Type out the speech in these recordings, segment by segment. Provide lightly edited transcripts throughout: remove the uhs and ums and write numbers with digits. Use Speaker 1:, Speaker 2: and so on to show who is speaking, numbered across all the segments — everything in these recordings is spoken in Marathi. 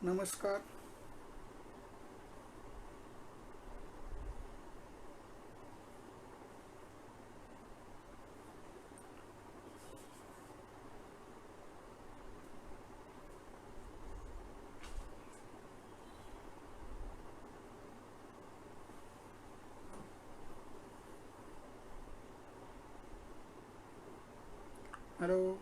Speaker 1: नमस्कार. हॅलो.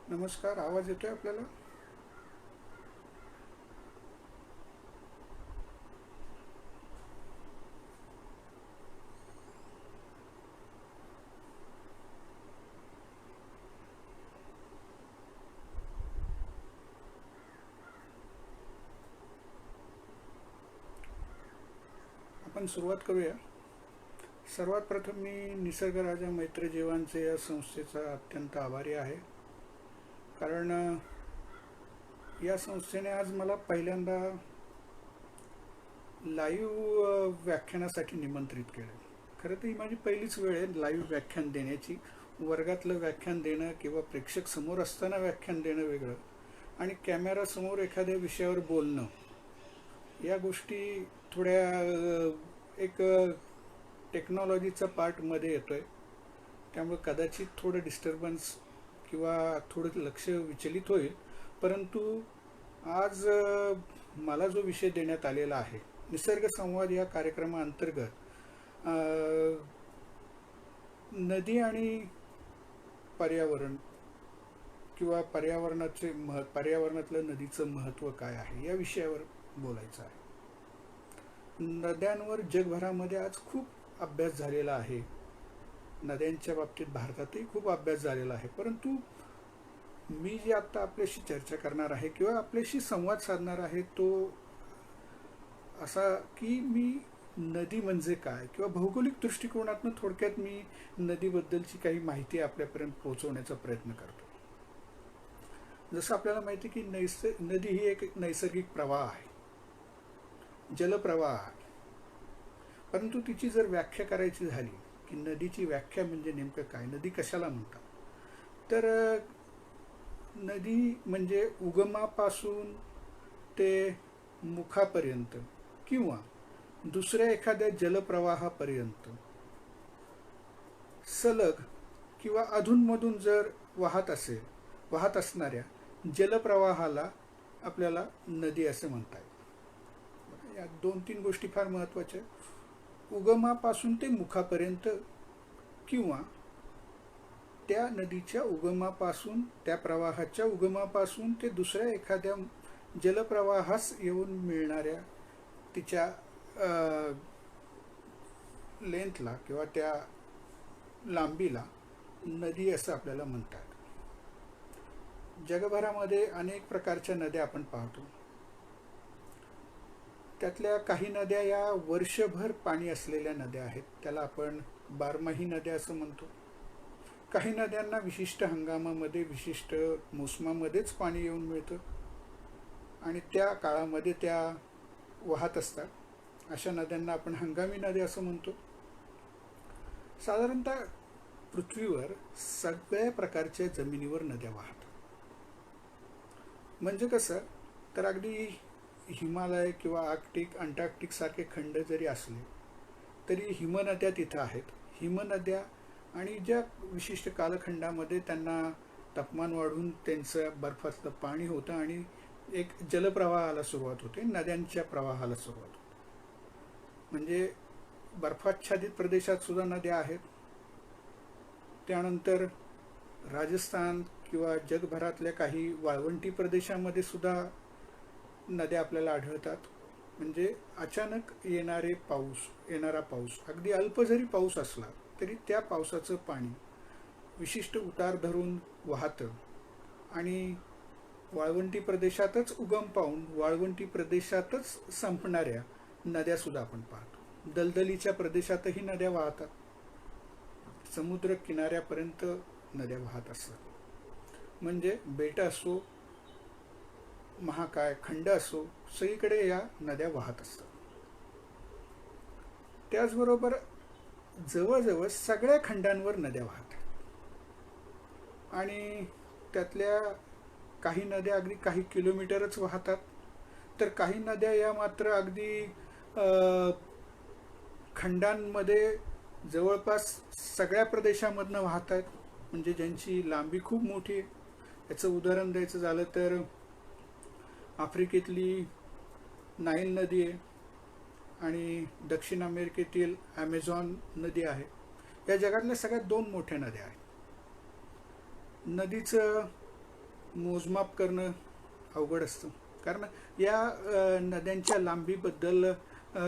Speaker 1: नमस्कार. आवाज येतोय आपल्याला? आपण सुरुवात करूया. सर्वात प्रथम मी निसर्गराजा मैत्र जीवांचे या संस्थेचा अत्यंत आभारी आहे. कारण या संस्थेने आज मला पहिल्यांदा लाईव्ह व्याख्यानासाठी निमंत्रित केलं. खरं तर ही माझी पहिलीच वेळ आहे लाईव्ह व्याख्यान देण्याची. वर्गातलं व्याख्यान देणं किंवा प्रेक्षक समोर असताना व्याख्यान देणं वेगळं, आणि कॅमेरासमोर एखाद्या विषयावर बोलणं, या गोष्टी थोड्या एक टेक्नॉलॉजीचा पार्टमध्ये येतो आहे. त्यामुळे कदाचित थोडं डिस्टर्बन्स किंवा थोडं लक्ष विचलित होईल. परंतु आज मला जो विषय देण्यात आलेला आहे, निसर्ग संवाद या कार्यक्रमाअंतर्गत नदी आणि पर्यावरण किंवा पर्यावरणातलं नदीचं महत्त्व काय आहे या विषयावर बोलायचं आहे. नद्यांवर जगभरामध्ये आज खूप अभ्यास झालेला आहे. नद्यांच्या बाबतीत भारतातही खूप अभ्यास झालेला आहे. परंतु मी जे आत्ता आपल्याशी चर्चा करणार आहे किंवा आपल्याशी संवाद साधणार आहे तो असा की मी नदी म्हणजे काय किंवा भौगोलिक दृष्टिकोनातून थोडक्यात मी नदीबद्दलची काही माहिती आपल्यापर्यंत पोहोचवण्याचा प्रयत्न करतो. जसं आपल्याला माहिती की नदी ही एक नैसर्गिक प्रवाह आहे, जलप्रवाह आहे. परंतु तिची जर व्याख्या करायची झाली की नदीची व्याख्या म्हणजे नेमकं काय, नदी कशाला म्हणतात, तर नदी म्हणजे उगमापासून ते मुखापर्यंत किंवा दुसऱ्या एखाद्या जलप्रवाहापर्यंत सलग किंवा अधूनमधून जर वाहत असणाऱ्या जलप्रवाहाला आपल्याला नदी असे म्हणता येईल. या 2-3 गोष्टी फार महत्त्वाच्या. उगमापासून ते मुखापर्यंत किंवा त्या नदीच्या उगमापासून, त्या प्रवाहाच्या उगमापासून ते दुसऱ्या एखाद्या जलप्रवाहास येऊन मिळणाऱ्या तिच्या लेंथला किंवा त्या लांबीला नदी असं आपल्याला म्हणतात. जगभरामध्ये अनेक प्रकारच्या नद्या आपण पाहतो. त्यातल्या काही नद्या या वर्षभर पाणी असलेल्या नद्या आहेत, त्याला आपण बारमाही नद्या असं म्हणतो. काही नद्यांना विशिष्ट हंगामामध्ये, विशिष्ट मोसमामध्येच पाणी येऊन मिळतं आणि त्या काळामध्ये त्या वाहत असतात. अशा नद्यांना आपण हंगामी नद्या असं म्हणतो. साधारणतः पृथ्वीवर सगळ्या प्रकारच्या जमिनीवर नद्या वाहतात. म्हणजे कसं, तर अगदी हिमालय किंवा आर्क्टिक, अंटार्क्टिक सारखे खंड जरी असले तरी हिमनद्या तिथं आहेत. हिमनद्या आणि ज्या विशिष्ट कालखंडामध्ये त्यांना तापमान वाढून त्यांचं बर्फातलं पाणी होतं आणि एक जलप्रवाहाला सुरुवात होते, नद्यांच्या प्रवाहाला सुरुवात होते. म्हणजे बर्फाच्छादित प्रदेशात सुद्धा नद्या आहेत. त्यानंतर राजस्थान किंवा जगभरातल्या काही वाळवंटी प्रदेशामध्ये सुद्धा नद्या आपल्याला आढळतात. म्हणजे अचानक येणारा पाऊस अगदी अल्प जरी पाऊस असला तरी त्या पावसाचं पाणी विशिष्ट उतार धरून वाहतं आणि वाळवंटी प्रदेशातच उगम पावून वाळवंटी प्रदेशातच संपणाऱ्या नद्या सुद्धा आपण पाहतो. दलदलीच्या प्रदेशातही नद्या वाहतात. समुद्र किनाऱ्यापर्यंत नद्या वाहत असतात. म्हणजे बेट असो, महाकाय खंड असो, सगळीकडे या नद्या वाहत असतात. त्याचबरोबर जवळजवळ सगळ्या खंडांवर नद्या वाहतात आणि त्यातल्या काही नद्या अगदी काही किलोमीटरच वाहतात, तर काही नद्या या मात्र अगदी खंडांमध्ये जवळपास सगळ्या प्रदेशामधनं वाहत आहेत. म्हणजे ज्यांची लांबी खूप मोठी आहे. याचं उदाहरण द्यायचं झालं तर आफ्रिकेतली नाईल नदी आहे आणि दक्षिण अमेरिकेतील ॲमेझॉन नदी आहे. या जगातल्या सगळ्यात 2 मोठ्या नद्या आहेत. नदीचं मोजमाप करणं अवघड असतं, कारण या नद्यांच्या लांबीबद्दल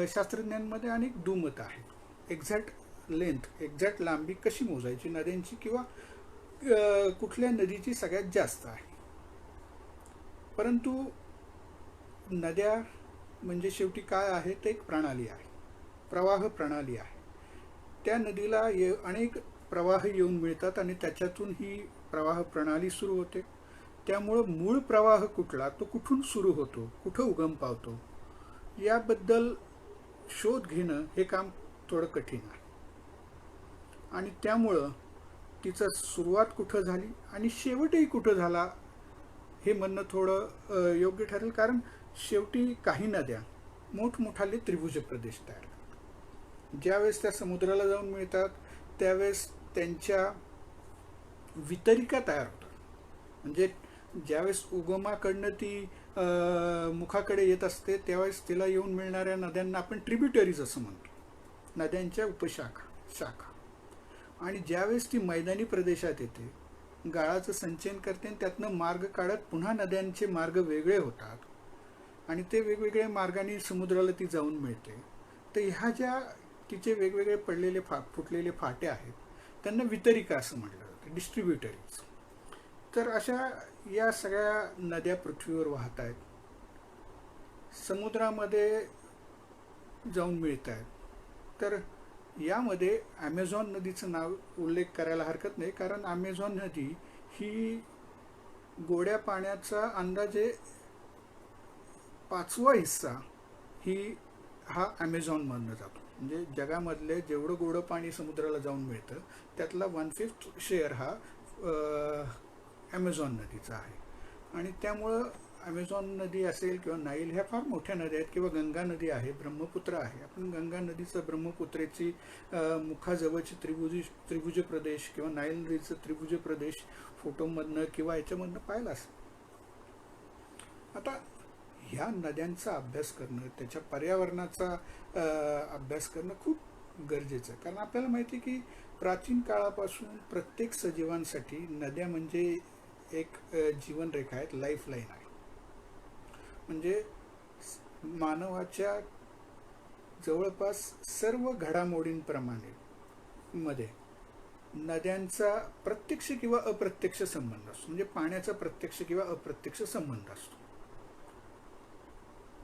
Speaker 1: शास्त्रज्ञांमध्ये अनेक दुमत आहेत. एक्झॅक्ट लांबी कशी मोजायची नद्यांची, किंवा कुठल्या नदीची सगळ्यात जास्त आहे. परंतु नद्या म्हणजे शेवटी काय आहे, ते एक प्रणाली आहे, प्रवाह प्रणाली आहे. त्या नदीला अनेक प्रवाह येऊन मिळतात आणि त्याच्यातून ही प्रवाह प्रणाली सुरू होते. त्यामुळं मूळ प्रवाह कुठला, तो कुठून सुरू होतो, कुठं उगम पावतो, याबद्दल शोध घेणं हे काम थोडं कठीण आहे. आणि त्यामुळं तिचं सुरुवात कुठं झाली आणि शेवटही कुठं झाला हे म्हणणं थोडं योग्य ठरेल. कारण शेवटी काही नद्या मोठमोठाले त्रिभुज प्रदेश तयार करतात. ज्यावेळेस त्या समुद्राला जाऊन मिळतात त्यावेळेस त्यांच्या वितरिका तयार होतात. म्हणजे ज्यावेळेस उगमाकडनं ती मुखाकडे येत असते त्यावेळेस तिला येऊन मिळणाऱ्या नद्यांना आपण ट्रिब्युटरीज असं म्हणतो, नद्यांच्या शाखा. आणि ज्यावेळेस ती मैदानी प्रदेशात येते, गाळाचं संचयन करते आणि त्यातनं मार्ग काढत पुन्हा नद्यांचे मार्ग वेगळे होतात आणि ते वेगवेगळ्या मार्गाने समुद्राला ती जाऊन मिळते. तर ह्या ज्या तिचे वेगवेगळे फुटलेले फाटे आहेत त्यांना वितरिका असं म्हटलं जातं, डिस्ट्रीब्युटरीज. तर अशा या सगळ्या नद्या पृथ्वीवर वाहत आहेत, समुद्रामध्ये जाऊन मिळत आहेत. तर यामध्ये ॲमेझॉन नदीचं नाव उल्लेख करायला हरकत नाही, कारण ॲमेझॉन नदी ही गोड्या पाण्याचा अंदाजे 5वा हिस्सा हा ॲमेझॉनमधनं जातो. म्हणजे जगामधले जेवढं गोडं पाणी समुद्राला जाऊन मिळतं त्यातला 1/5 शेअर हा ॲमेझॉन नदीचा आहे. आणि त्यामुळं ॲमेझॉन नदी असेल किंवा नाईल ह्या फार मोठ्या नद्या आहेत, किंवा गंगा नदी आहे, ब्रह्मपुत्र आहे. आपण गंगा नदीचं ब्रह्मपुत्रेची मुखाजवळची त्रिभुज प्रदेश किंवा नाईल नदीचं त्रिभुज प्रदेश फोटोमधनं किंवा याच्यामधनं पाहिला असेल. आता ह्या नद्यांचा अभ्यास करणं, त्याच्या पर्यावरणाचा अभ्यास करणं खूप गरजेचं आहे. कारण आपल्याला माहिती आहे की प्राचीन काळापासून प्रत्येक सजीवांसाठी नद्या म्हणजे एक जीवनरेखा आहे, लाईफलाईन आहे. म्हणजे मानवाच्या जवळपास सर्व घडामोडींप्रमाणे मध्ये नद्यांचा प्रत्यक्ष किंवा अप्रत्यक्ष संबंध असतो. म्हणजे पाण्याचा प्रत्यक्ष किंवा अप्रत्यक्ष संबंध असतो.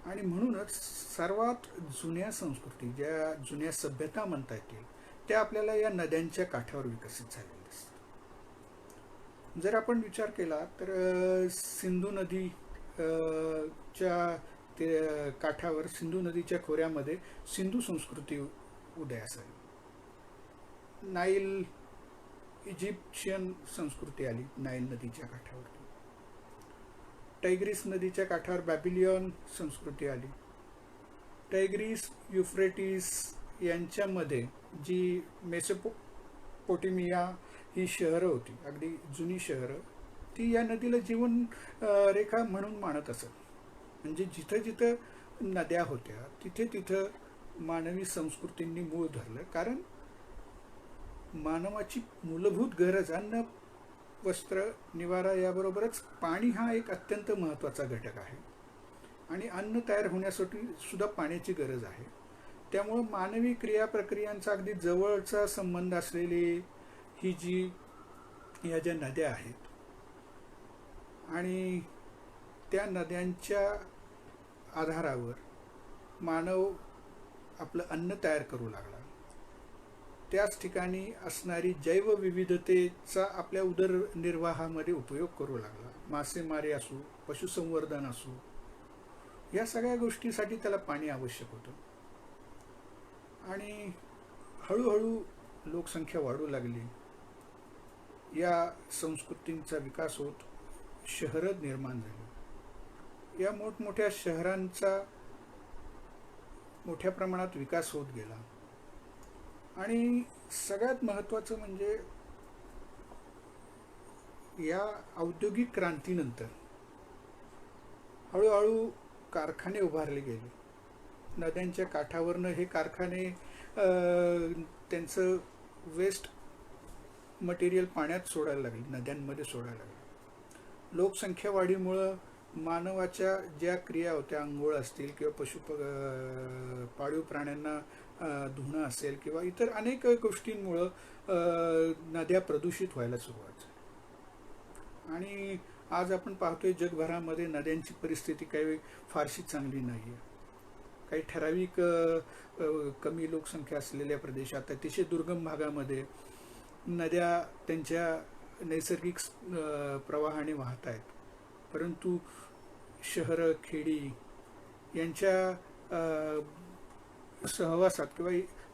Speaker 1: आणि म्हणूनच सर्वात जुन्या संस्कृती, ज्या जुन्या सभ्यता म्हणता येतील, त्या आपल्याला या नद्यांच्या काठावर विकसित झालेल्या असतात. जर आपण विचार केला तर सिंधू नदीच्या काठावर, सिंधू नदीच्या खोऱ्यामध्ये सिंधू संस्कृती उदयास आली. नाईल इजिप्शियन संस्कृती आली नाईल नदीच्या काठावरती. टायग्रीस नदीच्या काठावर बॅबिलियन संस्कृती आली. टायग्रीस युफ्रेटिस यांच्यामध्ये जी मेसोपोटेमिया ही शहरं होती, अगदी जुनी शहरं, ती या नदीला जीवन रेखा म्हणून मानत असत. म्हणजे जिथं जिथं नद्या होत्या तिथे तिथं मानवी संस्कृतींनी मूळ धरलं. कारण मानवाची मूलभूत गरज अन्न, वस्त्र, निवारा याबरोबरच पाणी हा एक अत्यंत महत्त्वाचा घटक आहे. आणि अन्न तयार होण्यासाठी सुद्धा पाण्याची गरज आहे. त्यामुळं मानवी क्रिया प्रक्रियांचा अगदी जवळचा संबंध असलेली या ज्या नद्या आहेत आणि त्या नद्यांच्या आधारावर मानव आपलं अन्न तयार करू लागला. त्याच ठिकाणी असणारी जैवविविधतेचा आपल्या उदरनिर्वाहामध्ये उपयोग करू लागला. मासेमारी असो, पशुसंवर्धन असो, या सगळ्या गोष्टीसाठी त्याला पाणी आवश्यक होतं. आणि हळूहळू लोकसंख्या वाढू लागली. या संस्कृतींचा विकास होत शहरं निर्माण झाली. या मोठमोठ्या शहरांचा मोठ्या प्रमाणात विकास होत गेला. आणि सगळ्यात महत्त्वाचं म्हणजे या औद्योगिक क्रांतीनंतर हळूहळू कारखाने उभारले गेले. नद्यांच्या काठावरनं हे कारखाने त्यांचं वेस्ट मटेरियल पाण्यात सोडायला लागले, नद्यांमध्ये सोडायला लागले. लोकसंख्या वाढीमुळं मानवाच्या ज्या क्रिया होत्या, अंघोळ असतील किंवा पाळीव प्राण्यांना धुणं असेल किंवा इतर अनेक गोष्टींमुळं नद्या प्रदूषित व्हायला सुरुवात झाली. आणि आज आपण पाहतोय जगभरामध्ये नद्यांची परिस्थिती काही फारशी चांगली नाही आहे. काही ठराविक कमी लोकसंख्या असलेल्या प्रदेशात, अतिशय दुर्गम भागामध्ये नद्या त्यांच्या नैसर्गिक प्रवाहाने वाहत आहेत. परंतु शहरं, खेडी यांच्या सहवासात किंवा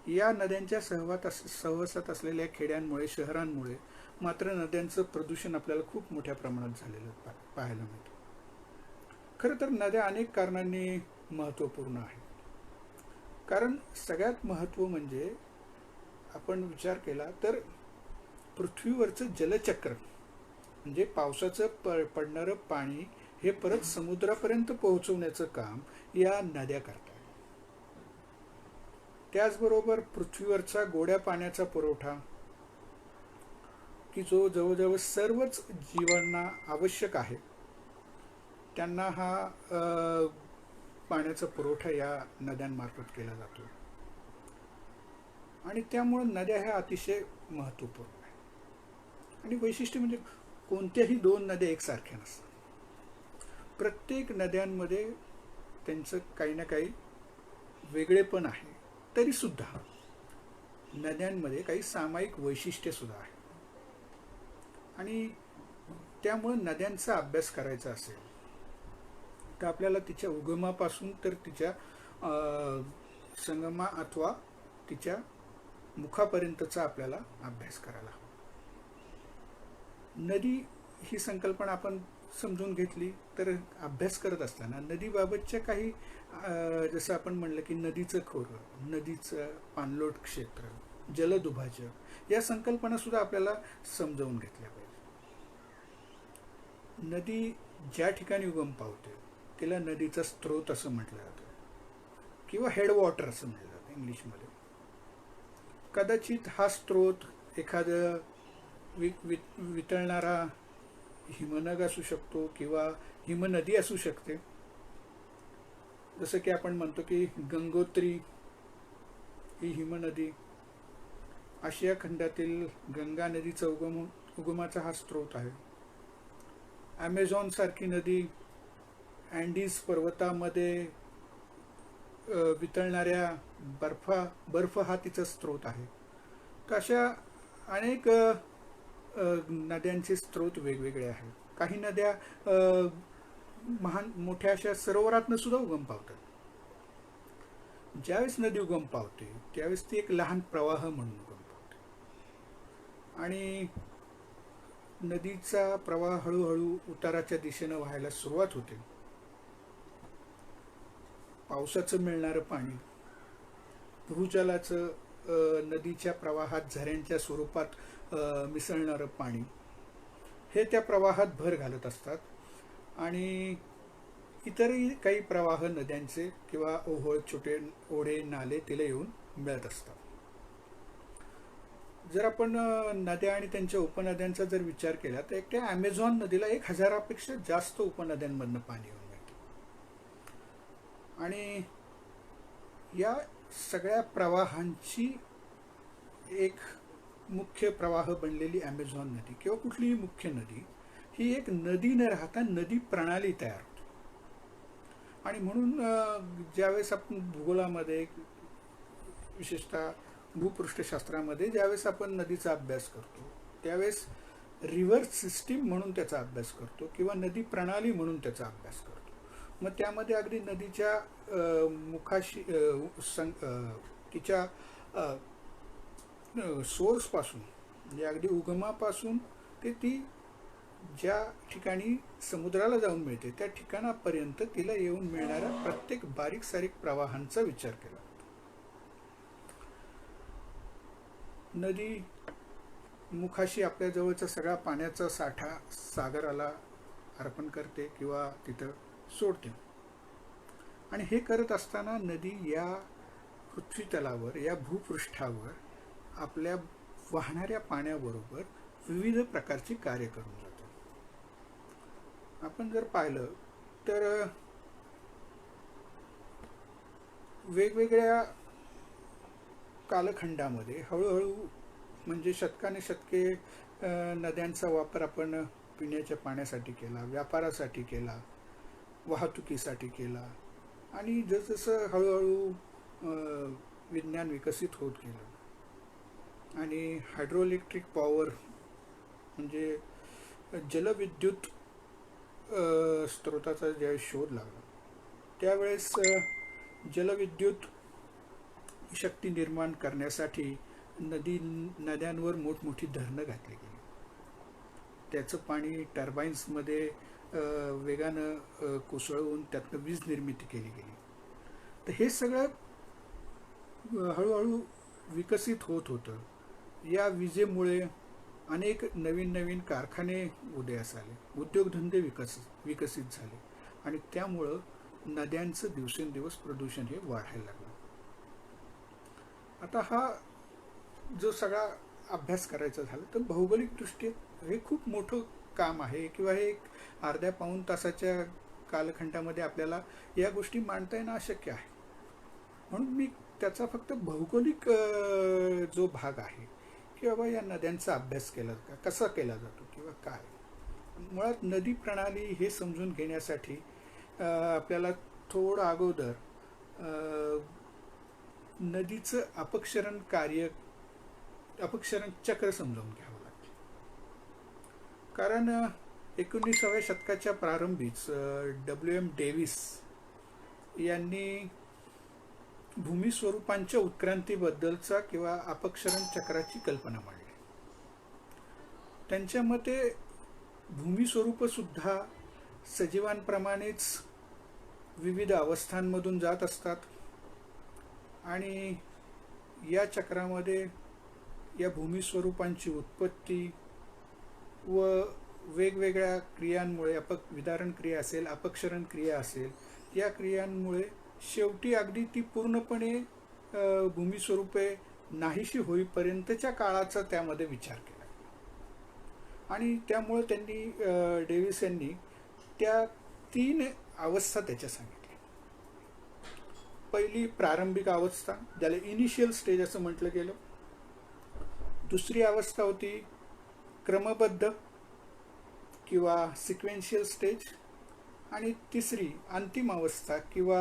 Speaker 1: या नद्यांच्या सहवासात असलेल्या खेड्यांमुळे, शहरांमुळे मात्र नद्यांचं प्रदूषण आपल्याला खूप मोठ्या प्रमाणात झालेलं पाहायला मिळतं. खरं तर नद्या अनेक कारणांनी महत्त्वपूर्ण आहेत. कारण सगळ्यात महत्त्व म्हणजे आपण विचार केला तर पृथ्वीवरचं जलचक्र म्हणजे पावसाचं पडणारं पाणी हे परत समुद्रापर्यंत पोहोचवण्याचं काम या नद्या करतात. त्याचबरोबर पृथ्वीवरचा गोड्या पाण्याचा पुरवठा की जो जवळजवळ सर्वच जीवांना आवश्यक आहे, त्यांना हा पाण्याचा पुरवठा या नद्यांमार्फत केला जातो. आणि त्यामुळे नद्या ह्या अतिशय महत्त्वपूर्ण आहे. आणि वैशिष्ट्य म्हणजे कोणत्याही दोन नद्या एकसारख्या नसतात. प्रत्येक नद्यांमध्ये त्यांचं काही ना काही वेगळेपण आहे. तरीसुद्धा नद्यांमध्ये काही सामायिक वैशिष्ट्य सुद्धा आहे. आणि त्यामुळे नद्यांचा अभ्यास करायचा असेल तर आपल्याला तिच्या उगमापासून तर तिच्या संगमा अथवा तिच्या मुखापर्यंतचा आपल्याला अभ्यास करायला हवा. नदी ही संकल्पना आपण समजून घेतली तर अभ्यास करत असताना नदीबाबतच्या काही जसं आपण म्हणलं की नदीचं खोरं, नदीचं पाणलोट क्षेत्र, जलदुभाजक या संकल्पना सुद्धा आपल्याला समजावून घेतल्या पाहिजे. नदी ज्या ठिकाणी उगम पावते त्याला नदीचा स्रोत असं म्हटलं जातं किंवा हेडवॉटर असं म्हटलं जातं इंग्लिशमध्ये. कदाचित हा स्रोत एखादं वितळणारा हिमनग असू शकतो किंवा हिमनदी असू शकते. जसं की आपण म्हणतो की गंगोत्री ही हिमनदी, आशिया खंडातील गंगा नदीचा उगमाचा हा स्रोत आहे. ॲमेझॉन सारखी नदी अँडीज पर्वतामध्ये वितळणाऱ्या बर्फ हा तिचा स्रोत आहे. तर अशा अनेक नद्यांचे स्रोत वेगवेगळे आहेत. काही नद्या मोठ्या अशा सरोवरातनं सुद्धा उगम पावतात. ज्यावेळेस नदी उगम पावते त्यावेळेस ती एक लहान प्रवाह म्हणून उगम पावते. आणि नदीचा प्रवाह हळूहळू उताराच्या दिशेनं व्हायला सुरुवात होते. पावसाचं मिळणारं पाणी, भूजलाचं नदीच्या प्रवाहात झऱ्यांच्या स्वरूपात मिसळणारं पाणी हे त्या प्रवाहात भर घालत असतात. आणि इतरही काही प्रवाह नद्यांचे किंवा ओहोळ, छोटे ओढे, नाले तिला येऊन मिळत असतात. जर आपण नद्या आणि त्यांच्या उपनद्यांचा जर विचार केला तर एकट्या ॲमेझॉन नदीला 1000पेक्षा जास्त उपनद्यांमधनं पाणी येऊन मिळतं. आणि या सगळ्या प्रवाहांची एक मुख्य प्रवाह बनलेली ॲमेझॉन नदी किंवा कुठलीही मुख्य नदी ही एक नदी न राहता नदी प्रणाली तयार होते. आणि म्हणून ज्यावेळेस आपण भूगोलामध्ये, विशेषतः भूपृष्ठशास्त्रामध्ये ज्यावेळेस आपण नदीचा अभ्यास करतो त्यावेळेस रिव्हर सिस्टीम म्हणून त्याचा अभ्यास करतो किंवा नदी प्रणाली म्हणून त्याचा अभ्यास करतो. मग त्यामध्ये अगदी नदीच्या मुखाशी तिच्या सोर्सपासून, म्हणजे अगदी उगमापासून ते ती ज्या ठिकाणी समुद्राला जाऊन मिळते त्या ठिकाणापर्यंत तिला येऊन मिळणाऱ्या प्रत्येक बारीक सारीक प्रवाहांचा विचार केला. नदी मुखाशी आपल्या जवळचा सगळा पाण्याचा साठा सागराला अर्पण करते किंवा तिथं सोडते. आणि हे करत असताना नदी या पृथ्वीतलावर, या भूपृष्ठावर आपल्या वाहणाऱ्या पाण्याबरोबर विविध प्रकारची कार्य करून जाते. आपण जर पाहिलं तर वेगवेगळ्या कालखंडामध्ये हळूहळू, म्हणजे शतकाने शतके नद्यांचा वापर आपण पिण्याच्या पाण्यासाठी केला, व्यापारासाठी केला, वाहतुकीसाठी केला. आणि जसजसं हळूहळू विज्ञान विकसित होत गेलं आणि हायड्रोइलेक्ट्रिक पॉवर म्हणजे जलविद्युत स्रोताचा ज्यावेळेस शोध लागला त्यावेळेस जलविद्युत शक्ती निर्माण करण्यासाठी नद्यांवर मोठमोठी धरणं घातली गेली. त्याचं पाणी टर्बाईन्समध्ये वेगानं कोसळवून त्यातनं वीज निर्मिती केली गेली. तर हे सगळं हळूहळू विकसित होत होतं. या विजेमुळे अनेक नवीन नवीन कारखाने उदयास आले, उद्योगधंदे विकसित झाले आणि त्यामुळं नद्यांचं दिवसेंदिवस प्रदूषण हे वाढायला लागलं. आता हा जो सगळा अभ्यास करायचा झाला तर भौगोलिकदृष्ट्या हे खूप मोठं काम आहे किंवा हे एक अर्ध्या पाऊण तासाच्या कालखंडामध्ये आपल्याला या गोष्टी मांडता येणं अशक्य आहे. म्हणून मी त्याचा फक्त भौगोलिक जो भाग आहे की बाबा या नद्यांचा अभ्यास केला कसा केला जातो किंवा काय, मुळात नदी प्रणाली हे समजून घेण्यासाठी आपल्याला थोडं अगोदर नदीचं अपक्षरण चक्र समजावून घ्यावं लागतं. कारण 19व्या शतकाच्या प्रारंभीच W.M. डेव्हिस यांनी भूमी स्वरूपांच्या उत्क्रांतीबद्दलचा किंवा अपक्षरण चक्राची कल्पना मांडली. त्यांच्या मते भूमी स्वरूप सुद्धा सजीवांप्रमाणेच विविध अवस्थांमधून जात असतात आणि या चक्रामध्ये या भूमी स्वरूपांची उत्पत्ती व वेगवेगळ्या क्रियांमुळे, विदारण क्रिया असेल, अपक्षरण क्रिया असेल, या क्रियांमुळे शेवटी अगदी ती पूर्णपणे भूमी स्वरूपे नाहीशी होईपर्यंतच्या काळाचा त्यामध्ये विचार केला. आणि त्यामुळे त्यांनी डेव्हिस यांनी त्या 3 अवस्था त्याच्या सांगितल्या. पहिली प्रारंभिक अवस्था, ज्याला इनिशियल स्टेज असं म्हटलं गेलं. दुसरी अवस्था होती क्रमबद्ध किंवा सिक्वेन्शियल स्टेज. आणि तिसरी अंतिम अवस्था किंवा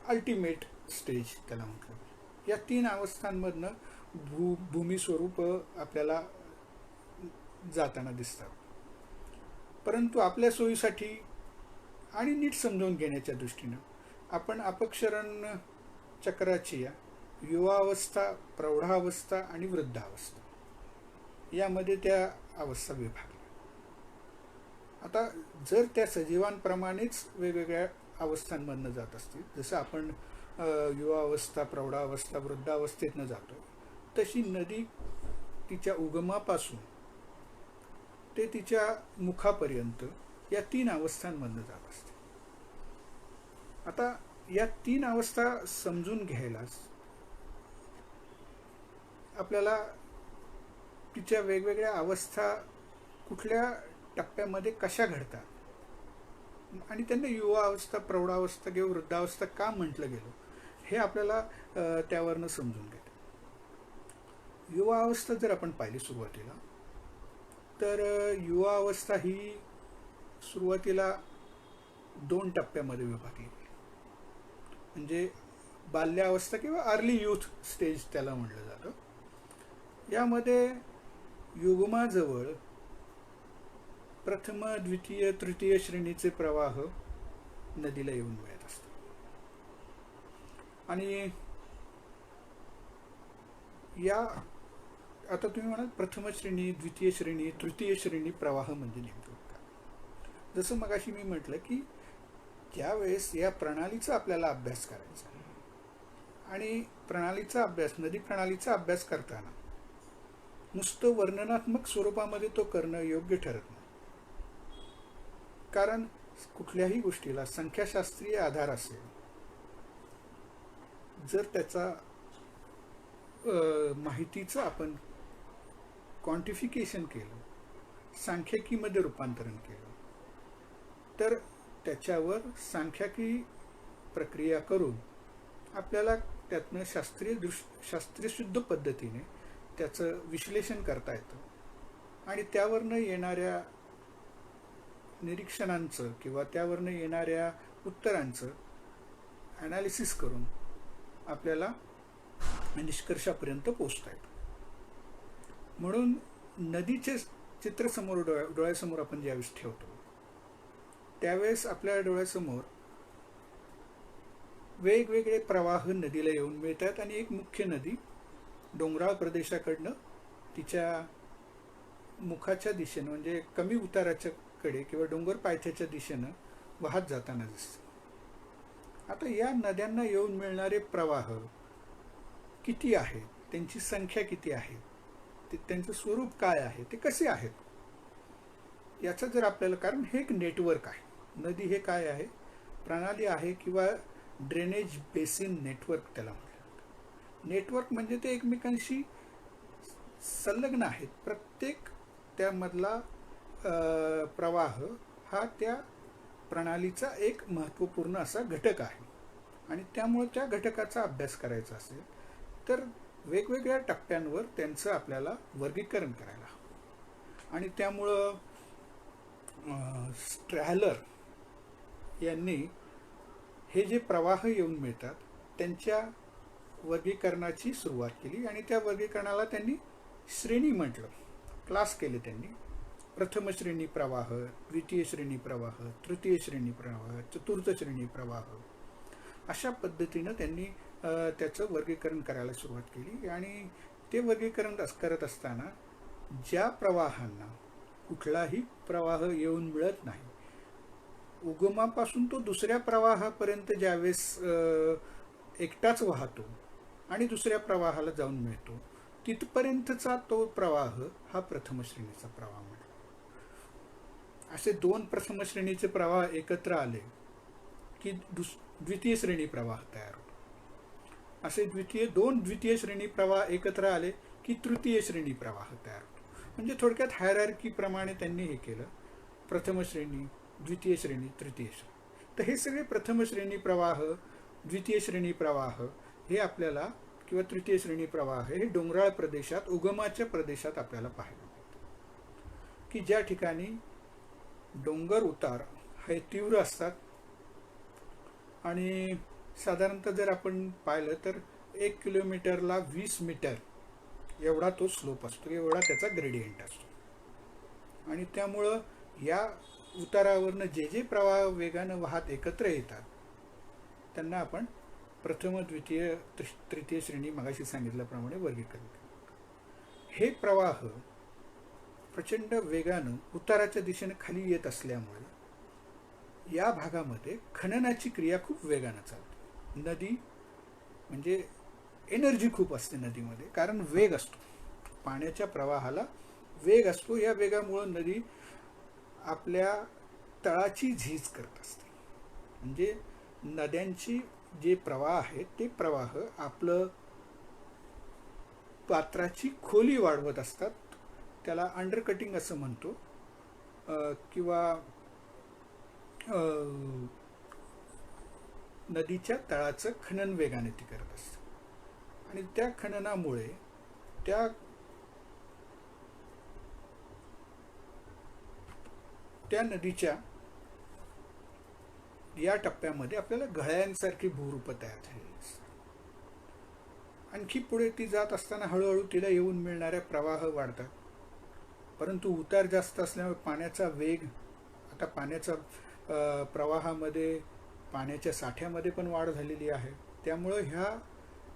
Speaker 1: अल्टिमेट स्टेज त्याला म्हटलं. या 3 अवस्थांमधनं भूमी स्वरूप आपल्याला जाताना दिसतात. परंतु आपल्या सोयीसाठी आणि नीट समजून घेण्याच्या दृष्टीनं आपण अपक्षरण चक्राची युवावस्था, प्रौढावस्था आणि वृद्धावस्था यामध्ये त्या अवस्था विभागल्या. आता जर त्या सजीवांप्रमाणेच वेगवेगळ्या अवस्थांमधनं जात असतील, जसं आपण युवावस्था, प्रौढावस्था, वृद्धावस्थेतनं जातो, तशी नदी तिच्या उगमापासून ते तिच्या मुखापर्यंत या 3 अवस्थांमधनं जात असते. आता या 3 अवस्था समजून घ्यायलाच आपल्याला तिच्या वेगवेगळ्या अवस्था कुठल्या टप्प्यामध्ये कशा घडतात आणि त्यांना युवा अवस्था, प्रौढावस्था किंवा वृद्धावस्था का म्हटलं गेलं हे आपल्याला त्यावरनं समजून घेतं. युवा अवस्था जर आपण पाहिली सुरुवातीला, तर युवा अवस्था ही सुरुवातीला 2 टप्प्यामध्ये विभागली गेली. म्हणजे बाल्यावस्था किंवा अर्ली यूथ स्टेज त्याला म्हटलं जातं. यामध्ये युगमाजवळ प्रथम, द्वितीय, तृतीय श्रेणीचे प्रवाह नदीला येऊन मिळत असतात. आणि या आता तुम्ही म्हणाल प्रथम श्रेणी, द्वितीय श्रेणी, तृतीय श्रेणी प्रवाह म्हणजे नेमकं काय? जसं मगाशी मी म्हटलं की ज्यावेळेस या प्रणालीचा आपल्याला अभ्यास करायचा आणि प्रणालीचा अभ्यास, नदी प्रणालीचा अभ्यास करताना नुसतं वर्णनात्मक स्वरूपामध्ये तो करणं योग्य ठरत नाही. कारण कुठल्याही गोष्टीला संख्याशास्त्रीय आधार असेल, जर त्याचा माहितीचं आपण क्वांटिफिकेशन केलं, सांख्यिकीमध्ये रूपांतरण केलं, तर त्याच्यावर सांख्यिकी प्रक्रिया करून आपल्याला त्यातनं शास्त्रीयशुद्ध पद्धतीने त्याचं विश्लेषण करता येतं आणि त्यावरनं येणाऱ्या निरीक्षणांचं किंवा त्यावरनं येणाऱ्या उत्तरांचं ॲनालिसिस करून आपल्याला निष्कर्षापर्यंत पोचता येतं. म्हणून नदीचे चित्र समोर डोळ्यासमोर आपण ज्यावेळेस ठेवतो त्यावेळेस आपल्या डोळ्यासमोर वेगवेगळे प्रवाह नदीला येऊन मिळतात आणि एक मुख्य नदी डोंगराळ प्रदेशाकडनं तिच्या मुखाच्या दिशेनं म्हणजे कमी उताराच्या कडे किंवा डोंगर पायथ्याच्या दिशेनं वाहत जाताना दिसते. आता या नद्यांना येऊन मिळणारे प्रवाह किती आहेत, त्यांची संख्या किती आहे, त्यांचं स्वरूप काय आहे, ते कसे आहेत याचं जर आपल्याला, कारण हे एक नेटवर्क आहे. नदी हे काय आहे, प्रणाली आहे किंवा ड्रेनेज बेसिन नेटवर्क त्याला म्हणतात. नेटवर्क म्हणजे ते एकमेकांशी संलग्न आहेत. प्रत्येक त्यामधला प्रवाह हा त्या प्रणालीचा एक महत्त्वपूर्ण असा घटक आहे आणि त्यामुळे त्या घटकाचा अभ्यास करायचा असेल तर वेगवेगळ्या टप्प्यांवर त्यांचं आपल्याला वर्गीकरण करायला हवं. आणि त्यामुळं स्ट्रॅलर यांनी हे जे प्रवाह येऊन मिळतात त्यांच्या वर्गीकरणाची सुरुवात केली आणि त्या वर्गीकरणाला त्यांनी श्रेणी म्हटलं, क्लास केले त्यांनी. प्रथम श्रेणी प्रवाह, द्वितीय श्रेणी प्रवाह, तृतीय श्रेणी प्रवाह, चतुर्थ श्रेणी प्रवाह, अशा पद्धतीनं त्यांनी त्याचं वर्गीकरण करायला सुरुवात केली. आणि ते वर्गीकरण करत असताना ज्या प्रवाहांना कुठलाही प्रवाह येऊन मिळत नाही, उगमापासून तो दुसऱ्या प्रवाहापर्यंत ज्यावेळेस एकटाच वाहतो आणि दुसऱ्या प्रवाहाला जाऊन मिळतो, तिथपर्यंतचा तो प्रवाह हा प्रथम श्रेणीचा प्रवाह म्हणतो. असे 2 प्रथम श्रेणीचे प्रवाह एकत्र आले की द्वितीय श्रेणी प्रवाह तयार होतो. असे 2 द्वितीय श्रेणी प्रवाह एकत्र आले की तृतीय श्रेणी प्रवाह तयार होतो. म्हणजे थोडक्यात हायरार्की प्रमाणे त्यांनी हे केलं, प्रथम श्रेणी, द्वितीय श्रेणी, तृतीय श्रेणी. तर हे सगळे प्रथम श्रेणी प्रवाह, द्वितीय श्रेणी प्रवाह हे आपल्याला किंवा तृतीय श्रेणी प्रवाह हे डोंगराळ प्रदेशात, उगमाच्या प्रदेशात आपल्याला पाहायला मिळतात की ज्या ठिकाणी डोंगर उतार हे तीव्र असतात आणि साधारणतः जर आपण पाहिलं तर 1 किलोमीटरला 20 मीटर एवढा तो स्लोप असतो, एवढा त्याचा ग्रेडियंट असतो. आणि त्यामुळं या उतारावरनं जे जे प्रवाह वेगानं वाहत एकत्र येतात त्यांना आपण प्रथम, द्वितीय, तृतीय श्रेणी मगाशी सांगितल्याप्रमाणे वर्गीकरण करतो. हे प्रवाह प्रचंड वेगानं उताराच्या दिशेने खाली येत असल्यामुळे या भागामध्ये खननाची क्रिया खूप वेगानं चालते. नदी म्हणजे एनर्जी खूप असते नदीमध्ये, कारण वेग असतो, पाण्याच्या प्रवाहाला वेग असतो. या वेगामुळं नदी आपल्या तळाची झीज करत असते. म्हणजे नद्यांची जे प्रवाह आहेत ते प्रवाह आपलं पात्राची खोली वाढवत असतात. त्याला अंडरकटिंग असं म्हणतो. किंवा अ, नदीच्या तळाचं खनन वेगाने ती करत असते. आणि त्या खननामुळे त्या त्या नदीच्या या टप्प्यामध्ये आपल्याला गळ्यांसारखी भूरूपं तयार झालेली असतात. आणखी पुढे ती जात असताना हळूहळू तिला येऊन मिळणाऱ्या प्रवाह वाढतात. परंतु उतार जास्त असल्यामुळे पाण्याचा वेग, आता पाण्याचा प्रवाहामध्ये, पाण्याच्या साठ्यामध्ये पण वाढ झालेली आहे. त्यामुळं ह्या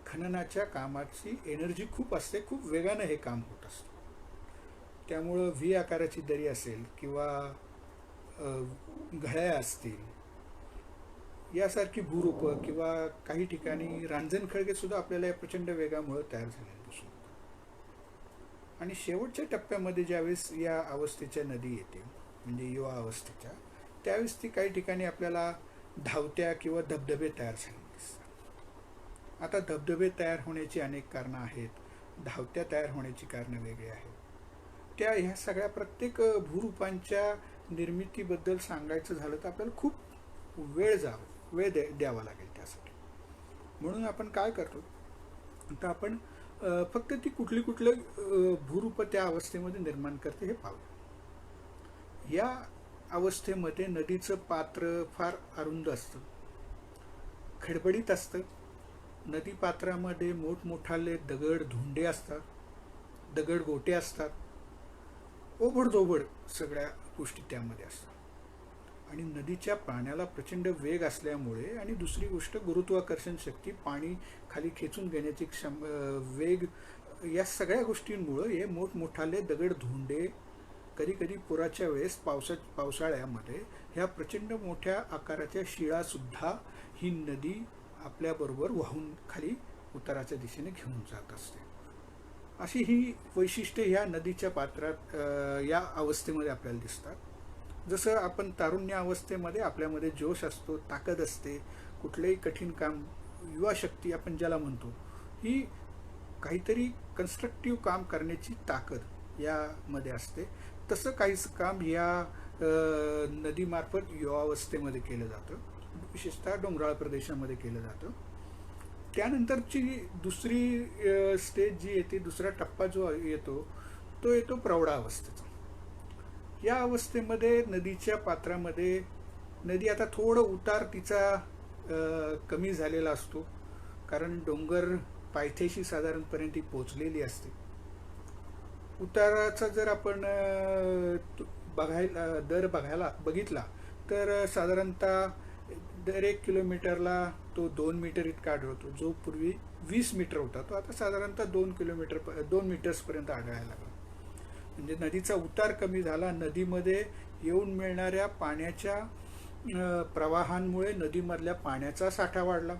Speaker 1: खननाच्या कामाची एनर्जी खूप असते, खूप वेगानं हे काम होत असतं. त्यामुळं व्ही आकाराची दरी असेल किंवा घळ्या असतील, यासारखी भूरूपं किंवा काही ठिकाणी रांजण खळगे सुद्धा आपल्याला या प्रचंड वेगामुळे तयार झालेले दिसून येतात. आणि शेवटच्या टप्प्यामध्ये ज्यावेळेस या अवस्थेच्या नदी येते, म्हणजे युवा अवस्थेच्या, त्यावेळेस ती काही ठिकाणी आपल्याला धावत्या किंवा धबधबे तयार झालेले दिसतात. आता धबधबे तयार होण्याची अनेक कारणं आहेत, धावत्या तयार होण्याची कारणं वेगळी आहेत. ह्या सगळ्या प्रत्येक भूरूपांच्या निर्मितीबद्दल सांगायचं झालं तर आपल्याला खूप वेळ द्यावा लागेल त्यासाठी. म्हणून आपण काय करतो, तर आपण फक्त ती कुठली भूरूप त्या अवस्थेमध्ये निर्माण करते हे पाहू. या अवस्थेमध्ये नदीचं पात्र फार अरुंद असतं, खडबडीत असतं. नदी पात्रामध्ये मोठमोठाले दगड धोंडे असतात, दगड गोटे असतात, ओबडधोबड सगळ्या गोष्टी त्यामध्ये असतात. आणि नदीच्या पाण्याला प्रचंड वेग असल्यामुळे, आणि दुसरी गोष्ट गुरुत्वाकर्षण शक्ती, पाणी खाली खेचून घेण्याची वेग, या सगळ्या गोष्टींमुळं हे मोठमोठाले दगड धोंडे, कधीकधी पुराच्या वेळेस पावसाळ्यामध्ये ह्या प्रचंड मोठ्या आकाराच्या शिळासुद्धा ही नदी आपल्याबरोबर वाहून खाली उताराच्या दिशेने घेऊन जात असते. अशी ही वैशिष्ट्ये ह्या नदीच्या पात्रात या अवस्थेमध्ये आपल्याला दिसतात. जसं आपण तारुण्य अवस्थेमध्ये आपल्यामध्ये जोश असतो, ताकद असते, कुठलंही कठीण काम, युवा शक्ती आपण ज्याला म्हणतो, ही काहीतरी कन्स्ट्रक्टिव्ह काम करण्याची ताकद यामध्ये असते. तसं काहीच काम या नदीमार्फत युवावस्थेमध्ये केलं जातं, विशेषतः डोंगराळ प्रदेशामध्ये केलं जातं. त्यानंतरची दुसरी स्टेज जी येते, दुसरा टप्पा जो येतो, तो येतो प्रौढावस्थेचा. या अवस्थेमध्ये नदीच्या पात्रामध्ये नदी आता थोडं उतार तिचा कमी झालेला असतो, कारण डोंगर पायथ्याशी साधारणपर्यंत ती पोचलेली असते. उताराचा जर आपण बघितला तर साधारणतः दर 1 किलोमीटरला तो 2 मीटर इतका आढळतो. जो पूर्वी 20 मीटर होता, तो आता साधारणतः 2 मीटर्सपर्यंत आढळायला लागला. म्हणजे नदीचा उतार कमी झाला. नदीमध्ये येऊन मिळणाऱ्या पाण्याच्या प्रवाहांमुळे नदीमधल्या पाण्याचा साठा वाढला.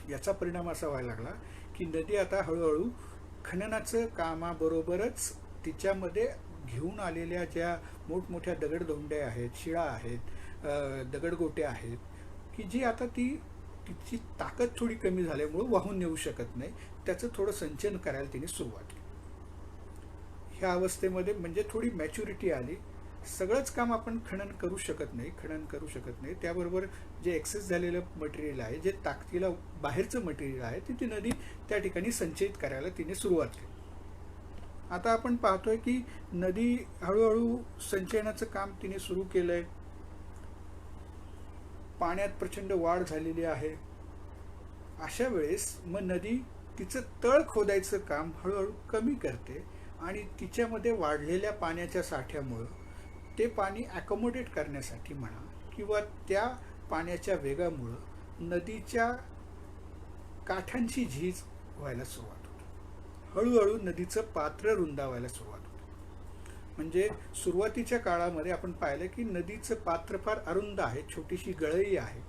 Speaker 1: याचा परिणाम असा व्हायला लागला की नदी आता हळूहळू खननाचं कामाबरोबरच तिच्यामध्ये घेऊन आलेल्या ज्या मोठमोठ्या दगडधोंड्या आहेत, शिळा आहेत, दगडगोटे आहेत, की जी आता तिची ताकद थोडी कमी झाल्यामुळे वाहून नेऊ शकत नाही. त्याचं थोडं संचयन करायला तिने सुरुवात केली. ह्या अवस्थेमध्ये म्हणजे थोडी मॅच्युरिटी आली. सगळंच काम आपण खनन करू शकत नाही. त्याबरोबर जे एक्सेस झालेलं मटेरियल आहे, जे ताकदीला बाहेरचं मटेरियल आहे, ती नदी त्या ठिकाणी संचयित करायला तिने सुरुवात केली. आता आपण पाहतोय की नदी हळूहळू संचयनाचं काम तिने सुरू केलंय. पाण्यात प्रचंड वाढ झालेली आहे. अशा वेळेस मग नदी तिचं तळ खोदायचं काम हळूहळू कमी करते आणि तिच्यामध्ये वाढलेल्या पाण्याच्या साठ्यामुळं ते पाणी ॲकोमोडेट करण्यासाठी म्हणा किंवा त्या पाण्याच्या वेगामुळं नदीच्या काठांची झीज व्हायला सुरुवात होते. हळूहळू नदीचं पात्र रुंदावायला सुरुवात होते. म्हणजे सुरुवातीच्या काळामध्ये आपण पाहिलं की नदीचं पात्र फार अरुंद आहे, छोटीशी गळई आहे.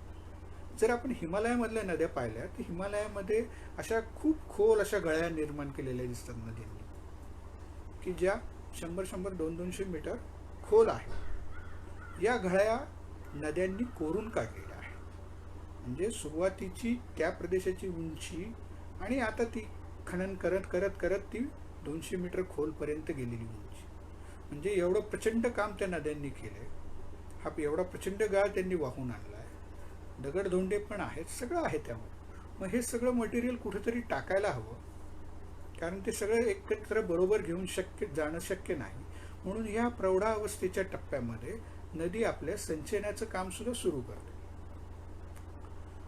Speaker 1: जर आपण हिमालयामधल्या नद्या पाहिल्या तर हिमालयामध्ये अशा खूप खोल अशा गळ्या निर्माण केलेल्या दिसतात नद्यांनी, की ज्या 100-100, 200-200 मीटर खोल आहे. या गळ्या नद्यांनी कोरून काढलेल्या आहेत. म्हणजे सुरुवातीची त्या प्रदेशाची उंची आणि आता ती खनन करत करत करत ती 200 मीटर खोलपर्यंत गेलेली उंची. म्हणजे एवढं प्रचंड काम त्या नद्यांनी केलं आहे. हा एवढा प्रचंड गाळ त्यांनी वाहून आणला आहे. दगडधोंडे पण आहेत, सगळं आहे त्यामुळे. मग हे सगळं मटेरियल कुठेतरी टाकायला हवं, कारण ते सगळं एकत्र बरोबर घेऊन जाणं शक्य नाही. म्हणून या प्रौढावस्थेच्या टप्प्यामध्ये नदी आपल्या संचयनाचं काम सुद्धा सुरू करते.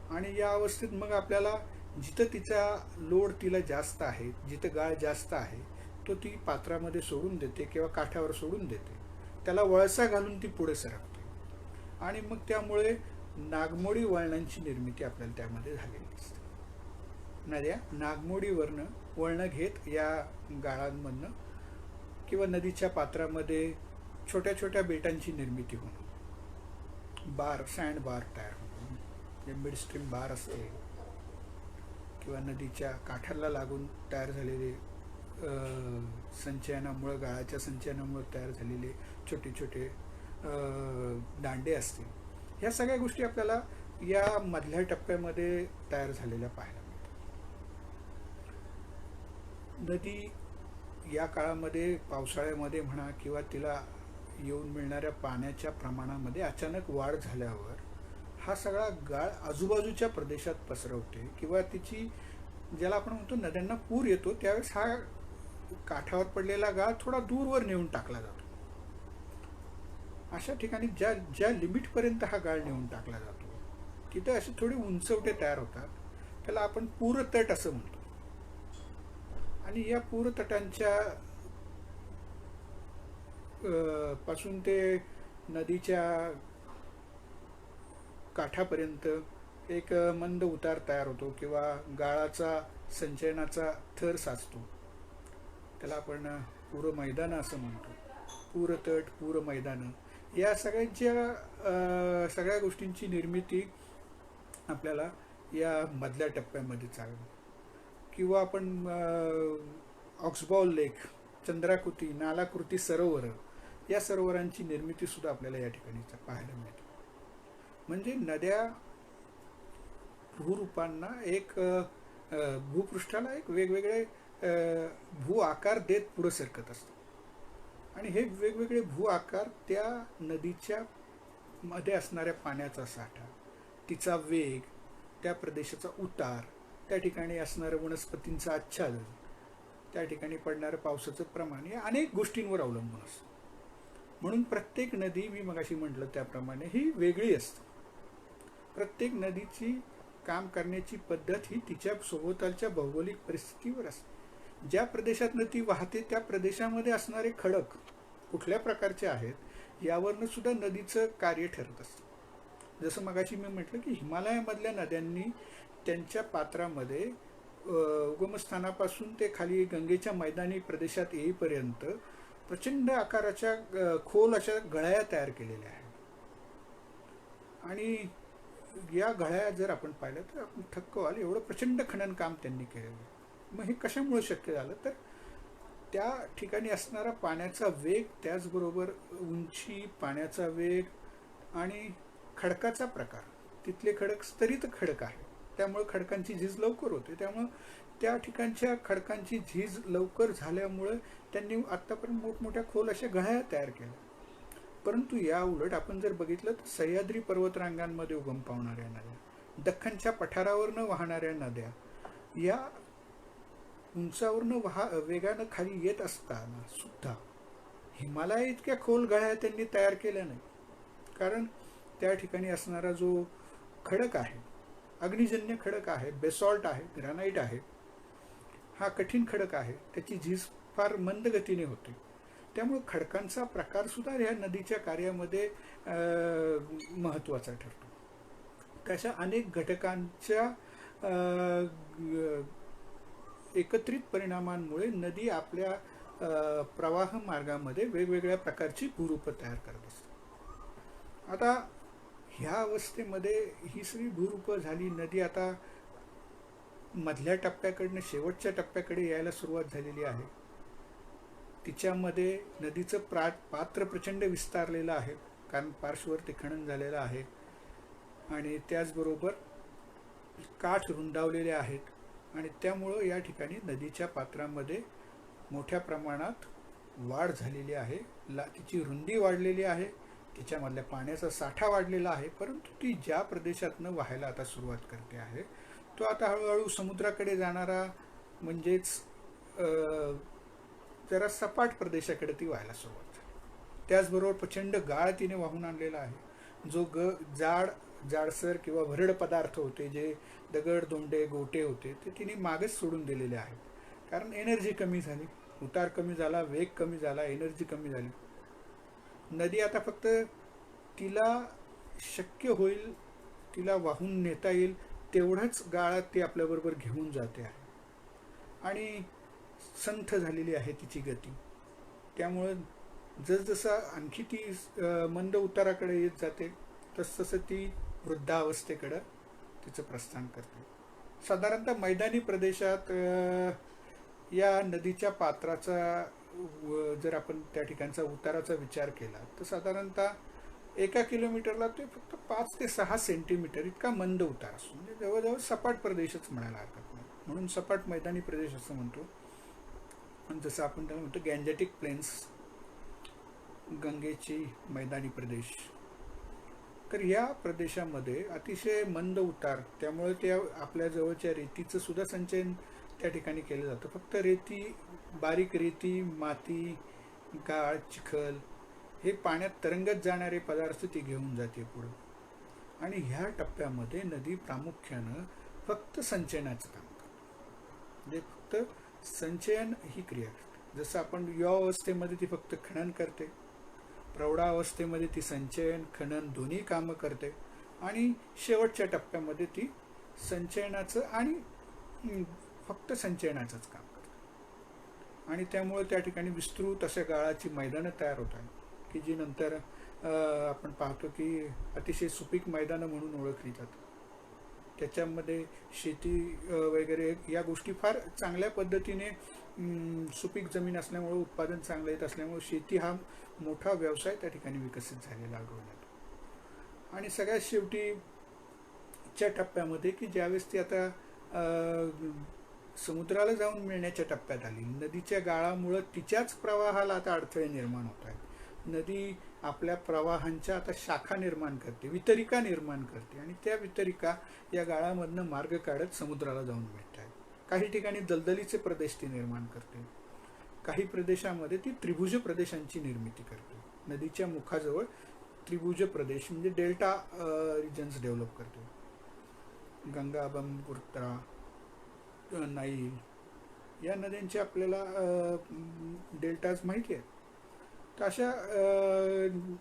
Speaker 1: आणि या अवस्थेत मग आपल्याला जिथं तिचा लोड तिला जास्त आहे, जिथं गाळ जास्त आहे, तो ती पात्रामध्ये सोडून देते किंवा काठावर सोडून देते. त्याला वळसा घालून ती पुढे सरकते आणि मग त्यामुळे नागमोडी वळणांची निर्मिती आपल्याला त्यामध्ये झालेली दिसते. नद्या नागमोडीवरनं वळणं घेत या गाळांमधनं किंवा नदीच्या पात्रामध्ये छोट्या छोट्या बेटांची निर्मिती होणं, बार, सँड बार तयार होणं, जे मिडस्ट्रीम बार असते किंवा नदीच्या काठाला लागून तयार झालेले संचयनामुळं, गाळाच्या संचयनामुळं तयार झालेले छोटे छोटे दांडे असतील. ह्या सगळ्या गोष्टी आपल्याला या मधल्या टप्प्यामध्ये तयार झालेल्या पाहायला मिळतात. नदी या काळामध्ये पावसाळ्यामध्ये म्हणा किंवा तिला येऊन मिळणाऱ्या पाण्याच्या प्रमाणामध्ये अचानक वाढ झाल्यावर हा सगळा गाळ आजूबाजूच्या प्रदेशात पसरवते किंवा तिची, ज्याला आपण म्हणतो नद्यांना पूर येतो, त्यावेळेस हा काठावर पडलेला गाळ थोडा दूरवर नेऊन टाकला जातो. अशा ठिकाणी ज्या ज्या लिमिटपर्यंत हा गाळ नेऊन टाकला जातो तिथे असे थोडे उंचवटे तयार होतात. त्याला आपण पूरतट असं म्हणतो. आणि या पूरतटांच्या पासून ते नदीच्या काठापर्यंत एक मंद उतार तयार होतो किंवा गाळाचा संचयनाचा थर साचतो. त्याला आपण पूर मैदानं असं म्हणतो. पूरतट, पूर मैदानं, या सगळ्या गोष्टींची निर्मिती आपल्याला या मधल्या टप्प्यामध्ये चालू. किंवा आपण ऑक्सबॉल लेक, चंद्राकृती, नालाकृती सरोवर, या सरोवरांची निर्मिती सुद्धा आपल्याला या ठिकाणी पाहायला मिळते. म्हणजे नद्या भूरूपांना एक भूपृष्ठाला एक वेगवेगळे भू आकार देत पुढे सरकत असतात. आणि हे वेगवेगळे भू आकार त्या नदीच्या मध्ये असणाऱ्या पाण्याचा साठा, तिचा वेग, त्या प्रदेशाचा उतार, त्या ठिकाणी असणारं वनस्पतींचं आच्छादन, त्या ठिकाणी पडणारं पावसाचं प्रमाण, या अनेक गोष्टींवर अवलंबून असतं. म्हणून प्रत्येक नदी, मी मगाशी म्हटलं त्याप्रमाणे, ही वेगळी असते. प्रत्येक नदीची काम करण्याची पद्धत ही तिच्या सोबतच्या भौगोलिक परिस्थितीवर असते. ज्या प्रदेशातनं ती वाहते त्या प्रदेशामध्ये असणारे खडक कुठल्या प्रकारचे आहेत यावरनं सुद्धा नदीचं कार्य ठरत असतं. जसं मगाशी मी म्हटलं की हिमालयामधल्या नद्यांनी त्यांच्या पात्रामध्ये उगमस्थानापासून ते खाली गंगेच्या मैदानी प्रदेशात येईपर्यंत प्रचंड आकाराच्या खोल अशा गळ्या तयार केलेल्या आहेत. आणि या गळ्या जर आपण पाहिलं तर आपण थक्क व्हाल, एवढं प्रचंड खनन काम त्यांनी केलेलं आहे. मग हे कशामुळे शक्य झालं? तर त्या ठिकाणी असणारा पाण्याचा वेग, त्याचबरोबर उंची, पाण्याचा वेग आणि खडकाचा प्रकार. तिथले खडक स्तरित खडक आहे, त्यामुळे खडकांची झीज लवकर होते. त्यामुळं त्या ठिकाणच्या खडकांची झीज लवकर झाल्यामुळे त्यांनी आत्तापर्यंत मोठमोठ्या खोल अशा गळ्या तयार केल्या. परंतु या उलट आपण जर बघितलं तर सह्याद्री पर्वतरांगांमध्ये उगम पावणाऱ्या नद्या, दख्खनच्या पठारावरनं वाहणाऱ्या नद्या, या उंचावरनं वेगानं खाली येत असताना सुद्धा हिमालय इतक्या खोल गळ्या त्यांनी तयार केल्या नाही. कारण त्या ठिकाणी असणारा जो खडक आहे, अग्निजन्य खडक आहे, बेसॉल्ट आहे, ग्रॅनाइट आहे, हा कठीण खडक आहे, त्याची झीज फार मंद गतीने होते. त्यामुळे खडकांचा प्रकार सुद्धा ह्या नदीच्या कार्यामध्ये महत्त्वाचा ठरतो. तशा अनेक घटकांच्या एकत्रित परिणामांमुळे नदी आपल्या प्रवाह मार्गामध्ये वेगवेगळ्या प्रकारची भूरूपं तयार करत असते. आता ह्या अवस्थेमध्ये ही सगळी भूरूपं झाली. नदी आता मधल्या टप्प्याकडनं शेवटच्या टप्प्याकडे यायला सुरुवात झालेली आहे. तिच्यामध्ये नदीचं पात्र प्रचंड विस्तारलेलं आहे, कारण पार्श्ववर्ती खनन झालेलं आहे. आणि त्याचबरोबर काठ रुंदावलेले आहेत आणि त्यामुळं या ठिकाणी नदीच्या पात्रामध्ये मोठ्या प्रमाणात वाढ झालेली आहे. तिची रुंदी वाढलेली आहे, तिच्यामधल्या पाण्याचा साठा वाढलेला आहे, परंतु ती ज्या प्रदेशातनं व्हायला आता सुरुवात करते आहे तो आता हळूहळू समुद्राकडे जाणारा, म्हणजेच जरा सपाट प्रदेशाकडे ती व्हायला सुरुवात झाली. त्याचबरोबर प्रचंड गाळ तिने वाहून आणलेला आहे. जो जाडसर किंवा भरड पदार्थ होते, जे दगड दोंडे गोटे होते, ते तिने मागच सोडून दिलेले आहेत. कारण एनर्जी कमी झाली, उतार कमी झाला, वेग कमी झाला, एनर्जी कमी झाली. नदी आता फक्त तिला शक्य होईल, तिला वाहून नेता येईल तेवढंच गाळात ती आपल्याबरोबर घेऊन जाते आहे आणि संथ झालेली आहे तिची गती. त्यामुळं जसजसं आणखी ती मंद उताराकडे येत जाते तसतसं ती वृद्धावस्थेकडं तिचं प्रस्थान करते. साधारणतः मैदानी प्रदेशात या नदीच्या पात्राचा जर आपण त्या ठिकाणचा उताराचा विचार केला तर साधारणतः 1 किलोमीटरला ते फक्त 5 ते 6 सेंटीमीटर इतका मंद उतार असतो. म्हणजे जवळजवळ सपाट प्रदेशच म्हणायला हरकत नाही, म्हणून सपाट मैदानी प्रदेश असं म्हणतो. जसं आपण त्याला म्हणतो गँजेटिक प्लेन्स, गंगेची मैदानी प्रदेश. तर या प्रदेशामध्ये अतिशय मंद उतार, त्यामुळे त्या आपल्या जवळच्या रेतीचं सुद्धा संचयन त्या ठिकाणी केलं जातं. फक्त रेती, बारीक रेती, माती, गाळ, चिखल हे पाण्यात तरंगत जाणारे पदार्थ ती घेऊन जाते पुढं. आणि ह्या टप्प्यामध्ये नदी प्रामुख्यानं फक्त संचयनाचं काम करते. म्हणजे फक्त संचयन ही क्रिया करते. जसं आपण युवावस्थेमध्ये ती फक्त खनन करते, प्रौढावस्थेमध्ये ती संचयन खनन दोन्ही कामं करते आणि शेवटच्या टप्प्यामध्ये ती संचयनाचं आणि फक्त संचयनाचंच काम करते. आणि त्यामुळे त्या ठिकाणी विस्तृत अशा गाळाची मैदानं तयार होत आहेत की जी नंतर आपण पाहतो की अतिशय सुपीक मैदानं म्हणून ओळखली जातात. त्याच्यामध्ये शेती वगैरे या गोष्टी फार चांगल्या पद्धतीने, सुपीक जमीन असल्यामुळे उत्पादन चांगलं येत असल्यामुळे शेती हा मोठा व्यवसाय त्या ठिकाणी विकसित झालेला आढळून येतो. आणि सगळ्यात शेवटीच्या टप्प्यामध्ये की ज्यावेळेस ती आता समुद्राला जाऊन मिळण्याच्या टप्प्यात आली, नदीच्या गाळामुळं तिच्याच प्रवाहाला आता अडथळे निर्माण होत आहेत. नदी आपल्या प्रवाहांच्या आता शाखा निर्माण करते, वितरिका निर्माण करते आणि त्या वितरिका या गाळामधनं मार्ग काढत समुद्राला जाऊन मिळत आहेत. काही ठिकाणी दलदलीचे प्रदेश ती निर्माण करते, काही प्रदेशामध्ये ती त्रिभुज प्रदेशांची निर्मिती करते. नदीच्या मुखाजवळ त्रिभुज प्रदेश म्हणजे डेल्टा रिजन्स डेव्हलप करते. गंगा, ब्रह्मपुत्रा, नाईल या नद्यांचे आपल्याला डेल्टाज माहिती आहेत. तर अशा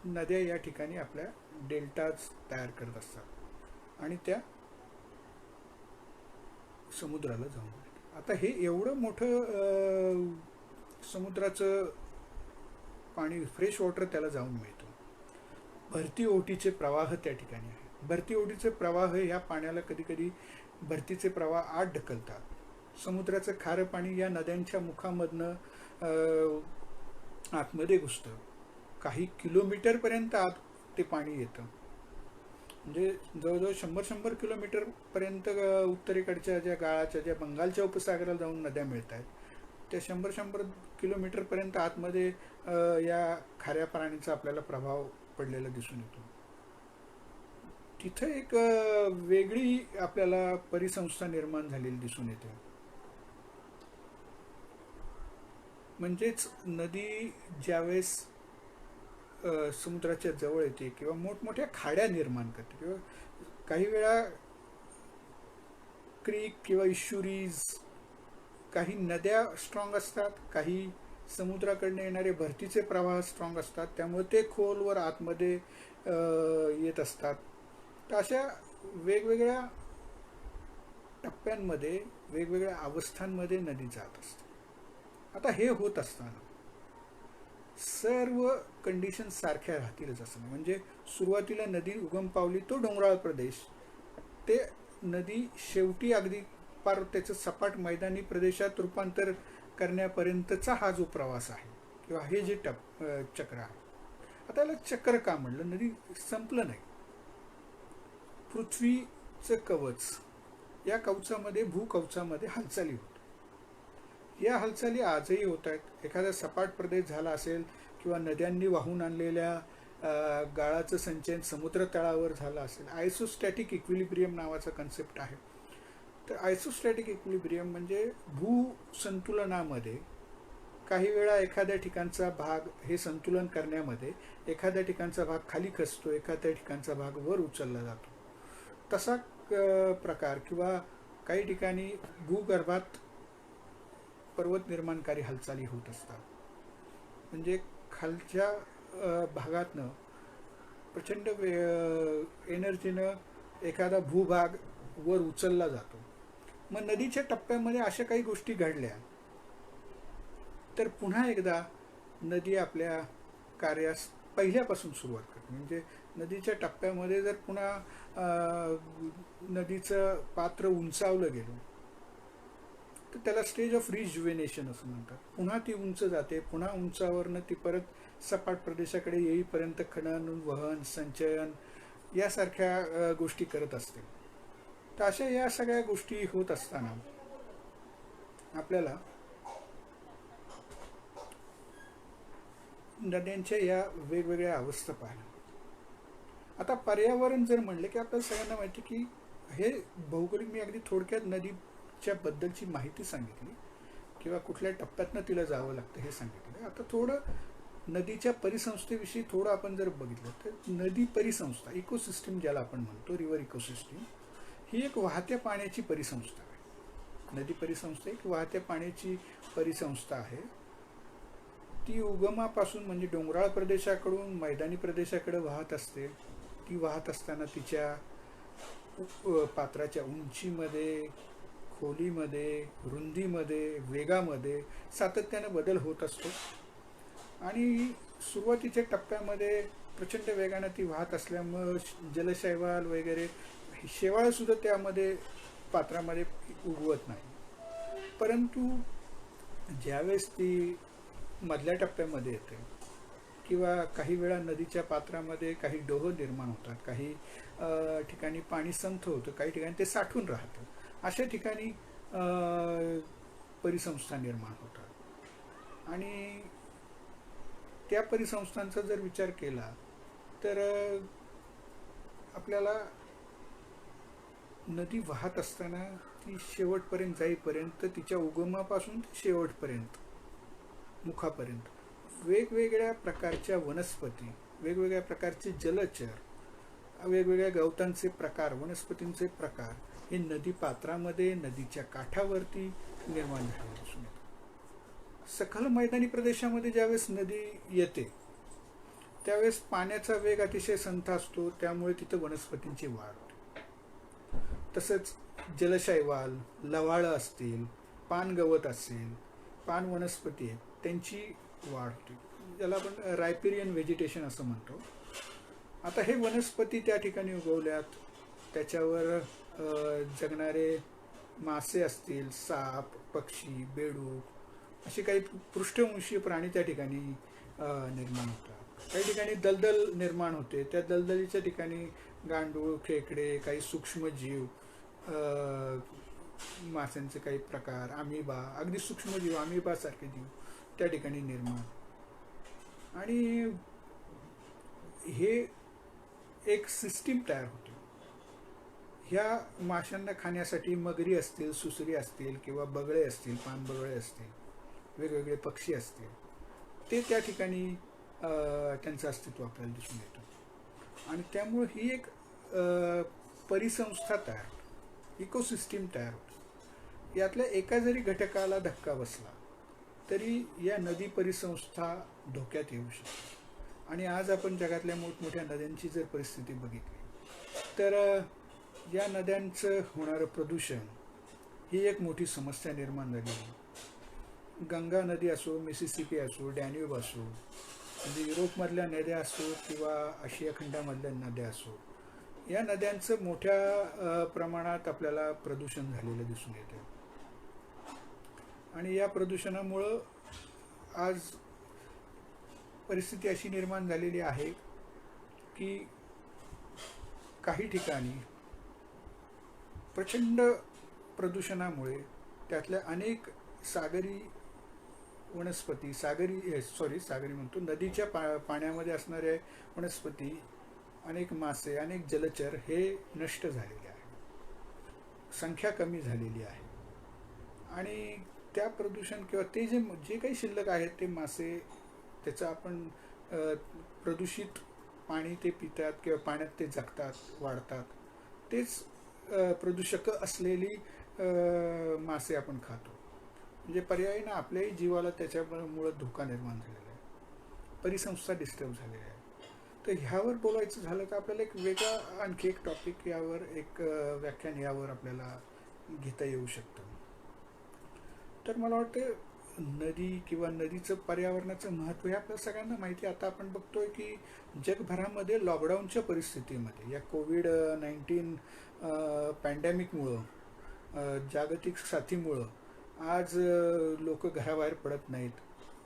Speaker 1: नद्या या ठिकाणी आपल्या डेल्टाज तयार करत असतात आणि त्या समुद्राला जाऊन मिळतात. आता हे एवढं मोठं समुद्राचं पाणी, फ्रेश वॉटर त्याला जाऊन मिळतं. भरती ओहोटीचे प्रवाह त्या ठिकाणी आहे. भरती ओहोटीचे प्रवाह या पाण्याला कधीकधी भरतीचे प्रवाह आत ढकलतात. समुद्राचं खारं पाणी या नद्यांच्या मुखामधनं आतमध्ये घुसतं. काही किलोमीटरपर्यंत आत ते पाणी येतं. म्हणजे जवळजवळ 100 किलोमीटरपर्यंत उत्तरेकडच्या ज्या गाळाच्या, ज्या बंगालच्या उपसागराला जाऊन नद्या मिळत आहेत, त्या 100 किलोमीटरपर्यंत आतमध्ये या खाऱ्या पाण्याचा आपल्याला प्रभाव पडलेला दिसून येतो. तिथं एक वेगळी आपल्याला परिसंस्था निर्माण झालेली दिसून येते. म्हणजेच नदी ज्यावेळेस समुद्राच्या जवळ येते किंवा मोठमोठ्या खाड्या निर्माण करते, किंवा काही वेळा क्रीक किंवा इश्युरीज, काही नद्या स्ट्रॉंग असतात, काही समुद्राकडनं येणारे भरतीचे प्रवाह स्ट्रॉंग असतात, त्यामुळे ते खोलवर आतमध्ये येत असतात. तर अशा वेगवेगळ्या टप्प्यांमध्ये, वेगवेगळ्या अवस्थांमध्ये नदी जात असते. आता हे होत असताना सर्व कंडिशन सारख्या राहतीलच असं नाही. म्हणजे सुरुवातीला नदी उगम पावली तो डोंगराळ प्रदेश, ते नदी शेवटी अगदी पार त्याचं सपाट मैदानी प्रदेशात रूपांतर करण्यापर्यंतचा हा जो प्रवास आहे किंवा हे जे चक्र आहे. आता याला चक्र का म्हणलं? नदी संपलं नाही. पृथ्वीचं कवच या कवचामध्ये भूकवचामध्ये हालचाली होतात. या हालचाली आजही होत आहेत. एखादा सपाट प्रदेश झाला असेल किंवा नद्यांनी वाहून आणलेल्या गाळाचं संचयन समुद्र तळावर झालं असेल, आयसोस्टॅटिक इक्विलिब्रियम नावाचा कन्सेप्ट आहे. तर आयसोस्टॅटिक इक्विलिब्रियम म्हणजे भूसंतुलनामध्ये काही वेळा एखाद्या ठिकाणचा भाग हे संतुलन करण्यामध्ये एखाद्या ठिकाणचा भाग खाली खचतो, एखाद्या ठिकाणचा भाग वर उचलला जातो. तसा प्रकार किंवा काही ठिकाणी भूगर्भात पर्वत निर्माणकारी हालचाली होत असतात. म्हणजे खालच्या भागातनं प्रचंड एनर्जीनं एखादा भूभाग वर उचलला जातो. मग नदीच्या टप्प्यामध्ये अशा काही गोष्टी घडल्या तर पुन्हा एकदा नदी आपल्या कार्यास पहिल्यापासून सुरुवात करते. म्हणजे नदीच्या टप्प्यामध्ये जर पुन्हा नदीचं पात्र उंचावलं गेलं तर त्याला स्टेज ऑफ रिज्युवेनेशन असं म्हणतात. पुन्हा ती उंच जाते, पुन्हा उंचावरनं ती परत सपाट प्रदेशाकडे येईपर्यंत खनन, वहन, संचयन यासारख्या गोष्टी करत असते. तर अशा या सगळ्या गोष्टी होत असताना आपल्याला नद्यांच्या या वेगवेगळ्या अवस्था पाहिल्या. आता पर्यावरण जर म्हणले की आपल्याला सगळ्यांना माहिती की हे भौगोलिक, मी अगदी थोडक्यात नदीच्या बद्दलची माहिती सांगितली किंवा कुठल्या टप्प्यातनं तिला जावं लागतं हे सांगितलं. आता थोडं नदीच्या परिसंस्थेविषयी थोडं आपण जर बघितलं तर नदी परिसंस्था, इकोसिस्टीम ज्याला आपण म्हणतो, रिव्हर इकोसिस्टीम, ही एक वाहत्या पाण्याची परिसंस्था आहे. नदी परिसंस्था एक वाहत्या पाण्याची परिसंस्था आहे. ती उगमापासून म्हणजे डोंगराळ प्रदेशाकडून मैदानी प्रदेशाकडे वाहत असते. ती वाहत असताना तिच्या पात्राच्या उंचीमध्ये, खोलीमध्ये, रुंदीमध्ये, वेगामध्ये सातत्याने बदल होत असतो. आणि सुरुवातीच्या टप्प्यामध्ये प्रचंड वेगाने ती वाहत असल्यामुळं जलशैवाल वगैरे शेवाळसुद्धा त्यामध्ये पात्रामध्ये उगवत नाही. परंतु ज्यावेळेस ती मधल्या टप्प्यामध्ये येते किंवा काही वेळा नदीच्या पात्रामध्ये काही डोह निर्माण होतात, काही ठिकाणी पाणी संथ होतं, काही ठिकाणी ते साठून राहतं, अशा ठिकाणी परिसंस्था निर्माण होतात. आणि त्या परिसंस्थांचा जर विचार केला तर आपल्याला नदी वाहत असताना ती शेवटपर्यंत जाईपर्यंत, तिच्या उगमापासून शेवटपर्यंत, मुखापर्यंत वेगवेगळ्या प्रकारच्या वनस्पती, वेगवेगळ्या प्रकारचे जलचर, वेगवेगळ्या गवतांचे प्रकार, वनस्पतींचे प्रकार हे नदी पात्रामध्ये, नदीच्या काठावरती निर्माण झाले असून सखल मैदानी प्रदेशामध्ये ज्यावेळेस नदी येते त्यावेळेस पाण्याचा वेग अतिशय संथ असतो, त्यामुळे तिथं वनस्पतींची वाढ होते. तसंच जलशैवाल, लवाळं असतील, पानगवत असेल, पान वनस्पती आहेत, त्यांची वाढ होते, ज्याला आपण रायपेरियन व्हेजिटेशन असं म्हणतो. आता हे वनस्पती त्या ठिकाणी उगवल्यात, त्याच्यावर जगणारे मासे असतील, साप, पक्षी, बेडूक असे काही पृष्ठवंशीय प्राणी त्या ठिकाणी निर्माण होतात. काही ठिकाणी दलदल निर्माण होते, त्या दलदलीच्या ठिकाणी गांडूळ, खेकडे, काही सूक्ष्मजीव, माशांचे काही प्रकार, अमिबा, अगदी सूक्ष्मजीव, अमिबासारखे जीव त्या ठिकाणी निर्माण. आणि हे एक सिस्टीम तयार होते. ह्या माशांना खाण्यासाठी मगरी असतील, सुसरी असतील किंवा बगळे असतील, पानबगळे असतील, वेगवेगळे पक्षी असतील, ते त्या ठिकाणी त्यांचं अस्तित्व आपल्याला दिसून येतं. आणि त्यामुळे ही एक परिसंस्था तयार होते, इकोसिस्टीम तयार होते. यातल्या एका जरी घटकाला धक्का बसला तरी या नदी परिसंस्था धोक्यात येऊ शकते. आणि आज आपण जगातल्या मोठमोठ्या नद्यांची जर परिस्थिती बघितली तर या नद्यांचं होणारं प्रदूषण ही एक मोठी समस्या निर्माण झाली आहे. गंगा नदी असो, मिसिसिपी असो, डॅन्यूब असो, म्हणजे युरोपमधल्या नद्या असो किंवा आशिया खंडामधल्या नद्या असो, या नद्यांचं मोठ्या प्रमाणात आपल्याला प्रदूषण झालेलं दिसून येतं. आणि या प्रदूषणामुळं आज परिस्थिती अशी निर्माण झालेली आहे की काही ठिकाणी प्रचंड प्रदूषणामुळे त्यातल्या अनेक सागरी वनस्पती, सागरी म्हणतो, नदीच्या पाण्यामध्ये असणारे वनस्पती, अनेक मासे, अनेक जलचर हे नष्ट झालेले आहे, संख्या कमी झालेली आहे. आणि त्या प्रदूषण किंवा ते जे जे काही शिल्लक आहेत ते मासे, त्याचं आपण प्रदूषित पाणी ते पितात किंवा पाण्यात ते जगतात, वाढतात, तेच प्रदूषक असलेली मासे आपण खातो. म्हणजे पर्यायीनं आपल्याही जीवाला त्याच्यामुळं धोका निर्माण झालेला आहे, परिसंस्था डिस्टर्ब झालेल्या आहे. तर ह्यावर बोलायचं झालं तर आपल्याला एक वेगळा आणखी एक टॉपिक यावर, एक व्याख्यान यावर आपल्याला घेता येऊ शकतं. तर मला वाटतं नदी किंवा नदीचं पर्यावरणाचं महत्त्व हे आपल्या सगळ्यांना माहिती आहे. आता आपण बघतोय की जगभरामध्ये लॉकडाऊनच्या परिस्थितीमध्ये, या कोविड-19 पॅन्डेमिकमुळं, जागतिक साथीमुळं आज लोक घराबाहेर पडत नाहीत,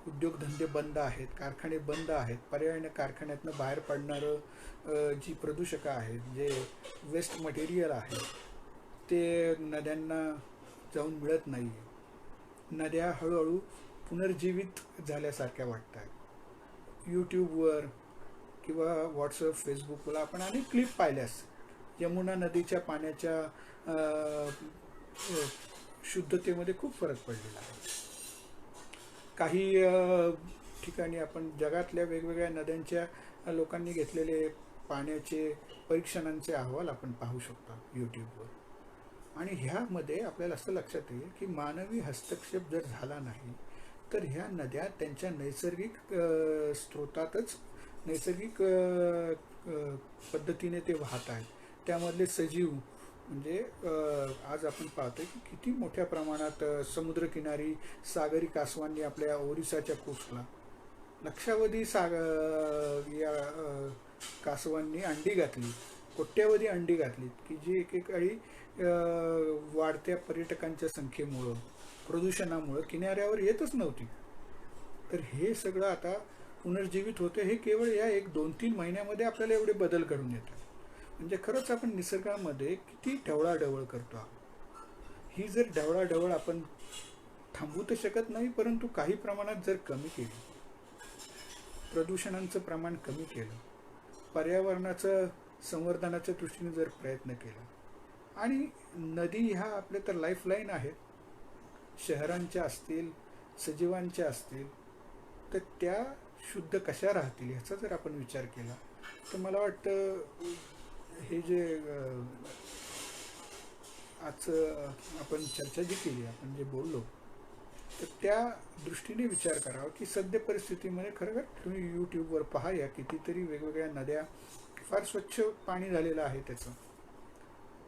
Speaker 1: उद्योगधंदे बंद आहेत, कारखाने बंद आहेत. पर्यायाने कारखान्यातनं बाहेर पडणारं जी प्रदूषकं आहेत, जे वेस्ट मटेरियल आहे, ते नद्यांना जाऊन मिळत नाही. नद्या हळूहळू पुनर्जीवित झाल्यासारख्या वाटत आहेत. यूट्यूबवर किंवा व्हॉट्सअप, फेसबुकवर आपण अनेक क्लिप पाहिल्यास यमुना नदीच्या पाण्याच्या शुद्धतेमध्ये खूप फरक पडलेला आहे. काही ठिकाणी आपण जगातल्या वेगवेगळ्या नद्यांच्या लोकांनी घेतलेले पाण्याचे परीक्षणांचे अहवाल आपण पाहू शकतो यूट्यूबवर. आणि ह्यामध्ये आपल्याला असं लक्षात येईल की मानवी हस्तक्षेप जर झाला नाही तर ह्या नद्या त्यांच्या नैसर्गिक स्रोतातच, नैसर्गिक पद्धतीने ते वाहत आहेत. त्यामधले सजीव म्हणजे आज आपण पाहतोय की किती मोठ्या प्रमाणात समुद्रकिनारी सागरी कासवांनी आपल्या ओरिसाच्या कोस्टला लक्षावधी या कासवांनी अंडी घातली, कोट्यावधी अंडी घातली, की जी एकेकाळी वाढत्या पर्यटकांच्या संख्येमुळं, प्रदूषणामुळं किनाऱ्यावर येतच नव्हती. तर हे सगळं आता पुनर्जीवित होतं. हे केवळ या 1-2-3 महिन्यामध्ये आपल्याला एवढे बदल घडून येतात. म्हणजे खरंच आपण निसर्गामध्ये किती ढवळाढवळ करतो आहोत. ही जर ढवळाढवळ आपण थांबवू तर शकत नाही, परंतु काही प्रमाणात जर कमी केली, प्रदूषणांचं प्रमाण कमी केलं, पर्यावरणाचं संवर्धनाच्या दृष्टीने जर प्रयत्न केला, आणि नदी ह्या आपल्या तर लाईफलाईन आहेत, शहरांच्या असतील, सजीवांच्या असतील, तर त्या शुद्ध कशा राहतील ह्याचा जर आपण विचार केला तर मला वाटतं हे जे आज आपण चर्चा जी केली, आपण जे बोललो, तर त्या दृष्टीने विचार करावा की सद्य परिस्थितीमध्ये खरं तुम्ही यूट्यूबवर पहा, या कितीतरी वेगवेगळ्या नद्या, फार स्वच्छ पाणी झालेलं आहे त्याचं.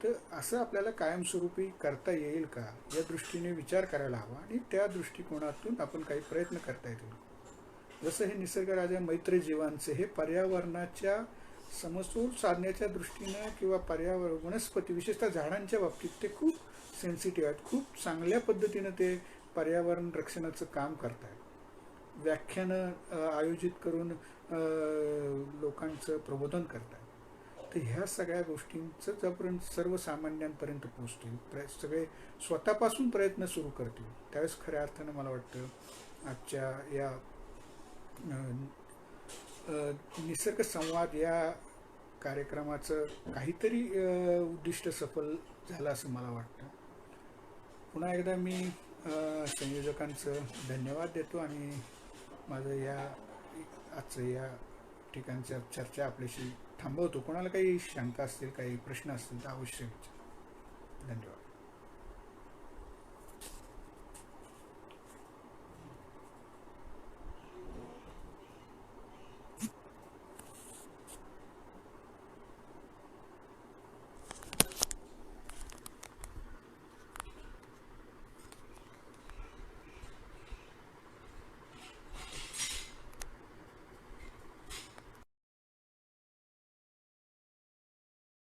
Speaker 1: तर असं आपल्याला कायमस्वरूपी करता येईल का या दृष्टीने विचार करायला हवा, आणि त्या दृष्टिकोनातून आपण काही प्रयत्न करता येतील. जसं हे निसर्गराजा मैत्री जीवांचे हे पर्यावरणाच्या समतोल साधण्याच्या दृष्टीनं किंवा पर्यावरण, वनस्पती, विशेषतः झाडांच्या बाबतीत ते खूप सेन्सिटिव्ह आहेत, खूप चांगल्या पद्धतीनं ते पर्यावरण रक्षणाचं काम करत आहेत. व्याख्यानं आयोजित करून लोकांचं प्रबोधन करत आहेत. तर ह्या सगळ्या गोष्टींचं जोपर्यंत सर्वसामान्यांपर्यंत पोचतील, सगळे स्वतःपासून प्रयत्न सुरू करतील, त्यावेळेस खऱ्या अर्थानं मला वाटतं आजच्या या निसर्ग संवाद या कार्यक्रमाचं काहीतरी उद्दिष्ट सफल झालं असं मला वाटतं. पुन्हा एकदा मी संयोजकांचं धन्यवाद देतो आणि माझं या आजचं या ठिकाणच्या चर्चा आपल्याशी थांबवतो. कोणाला काही शंका असतील, काही प्रश्न असतील तर अवश्य विचारा. धन्यवाद.